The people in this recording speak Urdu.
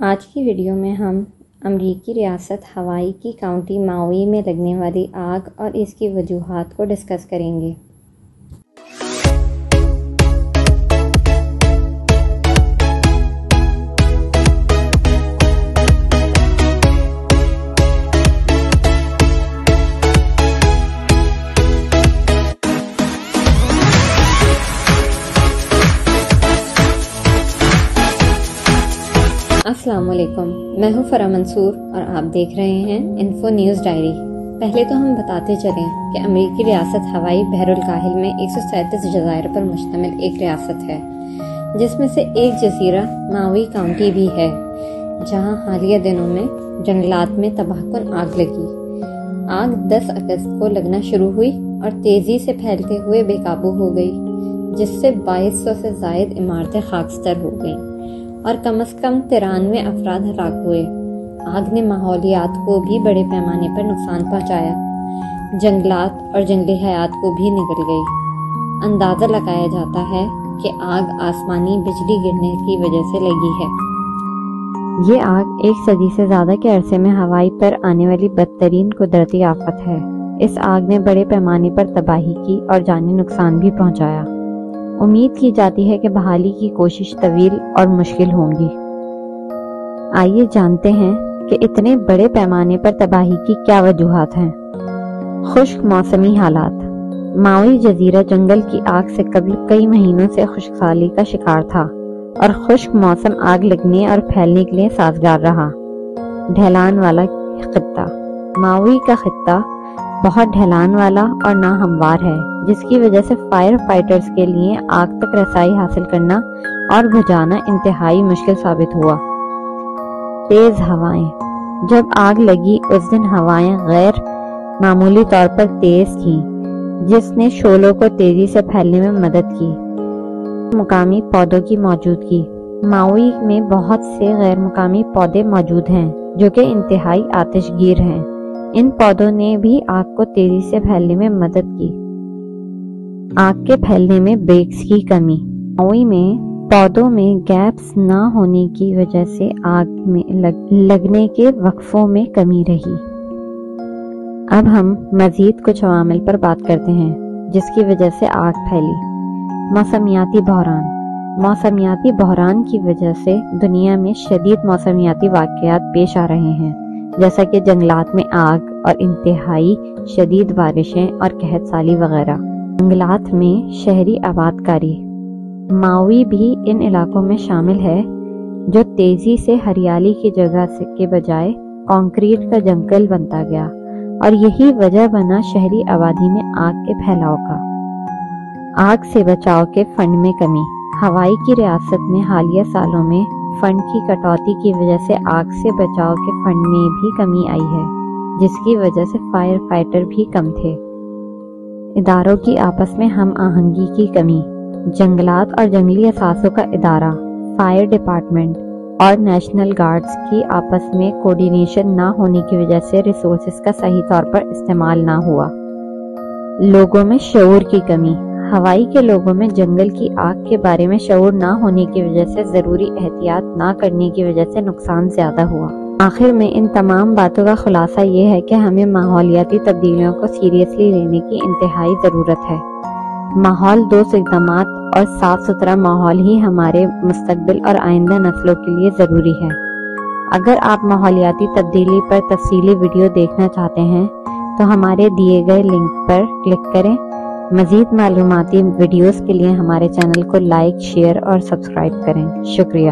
آج کی ویڈیو میں ہم امریکی ریاست ہوائی کی کاؤنٹی ماؤی میں لگنے والی آگ اور اس کی وجوہات کو ڈسکس کریں گے۔ السلام علیکم، میں ہوں فرا منصور اور آپ دیکھ رہے ہیں انفو نیوز ڈائری۔ پہلے تو ہم بتاتے چلیں کہ امریکی ریاست ہوائی بحر الکاہل میں 137 جزائر پر مشتمل ایک ریاست ہے، جس میں سے ایک جزیرہ ماؤی کاؤنٹی بھی ہے، جہاں حالیہ دنوں میں جنگلات میں تباہ کن آگ لگی۔ آگ 10 اگست کو لگنا شروع ہوئی اور تیزی سے پھیلتے ہوئے بے قابو ہو گئی، جس سے 2200 سے زائد عمارتیں خاکستر ہو گئیں اور کم از کم 93 افراد ہلاک ہوئے۔ آگ نے ماحولیات کو بھی بڑے پیمانے پر نقصان پہنچایا، جنگلات اور جنگلی حیات کو بھی نگل گئی۔ اندازہ لگایا جاتا ہے کہ آگ آسمانی بجلی گرنے کی وجہ سے لگی ہے۔ یہ آگ 1 صدی سے زیادہ کے عرصے میں ہوائی پر آنے والی بدترین قدرتی آفت ہے۔ اس آگ نے بڑے پیمانے پر تباہی کی اور جانی نقصان بھی پہنچایا۔ امید کی جاتی ہے کہ بحالی کی کوشش طویل اور مشکل ہوں گی۔ آئیے جانتے ہیں کہ اتنے بڑے پیمانے پر تباہی کی کیا وجوہات ہیں۔ خشک موسمی حالات۔ ماؤی جزیرہ جنگل کی آگ سے قبل کئی مہینوں سے خشک سالی کا شکار تھا اور خشک موسم آگ لگنے اور پھیلنے کے لیے سازگار رہا۔ ڈھلان والا خطہ۔ ماؤی کا خطہ بہت ڈھلان والا اور ناہموار ہے، جس کی وجہ سے فائر فائٹرز کے لیے آگ تک رسائی حاصل کرنا اور بجھانا انتہائی مشکل ثابت ہوا۔ تیز ہوائیں۔ جب آگ لگی اس دن ہوائیں غیر معمولی طور پر تیز تھیں، جس نے شعلوں کو تیزی سے پھیلنے میں مدد کی۔ مقامی پودوں کی موجودگی۔ ماؤی میں بہت سے غیر مقامی پودے موجود ہیں جو کہ انتہائی آتش گیر ہیں۔ ان پودوں نے بھی آگ کو تیزی سے پھیلنے میں مدد کی۔ آگ کے پھیلنے میں بریکس کی کمی۔ ماؤی میں پودوں میں گیپس نہ ہونے کی وجہ سے آگ میں لگنے کے وقفوں میں کمی رہی۔ اب ہم مزید کچھ عوامل پر بات کرتے ہیں جس کی وجہ سے آگ پھیلی۔ موسمیاتی بحران۔ موسمیاتی بحران کی وجہ سے دنیا میں شدید موسمیاتی واقعات پیش آ رہے ہیں، جیسا کہ جنگلات میں آگ اور انتہائی شدید بارشیں اور قحط سالی وغیرہ۔ جنگلات میں شہری آباد کاری۔ ماؤی بھی ان علاقوں میں شامل ہے جو تیزی سے ہریالی کی جگہ کے بجائے کنکریٹ کا جنگل بنتا گیا، اور یہی وجہ بنا شہری آبادی میں آگ کے پھیلاؤ کا۔ آگ سے بچاؤ کے فنڈ میں کمی۔ ہوائی کی ریاست میں حالیہ سالوں میں فنڈ کی کٹوتی کی وجہ سے آگ سے بچاؤ کے فنڈ میں بھی کمی آئی ہے، جس کی وجہ سے فائر فائٹر بھی کم تھے۔ اداروں کی آپس میں ہم آہنگی کی کمی۔ جنگلات اور جنگلی اثاثوں کا ادارہ، فائر ڈپارٹمنٹ اور نیشنل گارڈز کی آپس میں کوارڈینیشن نہ ہونے کی وجہ سے ریسورسز کا صحیح طور پر استعمال نہ ہوا۔ لوگوں میں شعور کی کمی۔ ہوائی کے لوگوں میں جنگل کی آگ کے بارے میں شعور نہ ہونے کی وجہ سے ضروری احتیاط نہ کرنے کی وجہ سے نقصان زیادہ ہوا۔ آخر میں ان تمام باتوں کا خلاصہ یہ ہے کہ ہمیں ماحولیاتی تبدیلیوں کو سیریسلی لینے کی انتہائی ضرورت ہے۔ ماحول دوست اقدامات اور صاف ستھرا ماحول ہی ہمارے مستقبل اور آئندہ نسلوں کے لیے ضروری ہے۔ اگر آپ ماحولیاتی تبدیلی پر تفصیلی ویڈیو دیکھنا چاہتے ہیں تو ہمارے دیے گئے لنک پر کلک کریں۔ مزید معلوماتی ویڈیوز کے لیے ہمارے چینل کو لائک، شیئر اور سبسکرائب کریں۔ شکریہ۔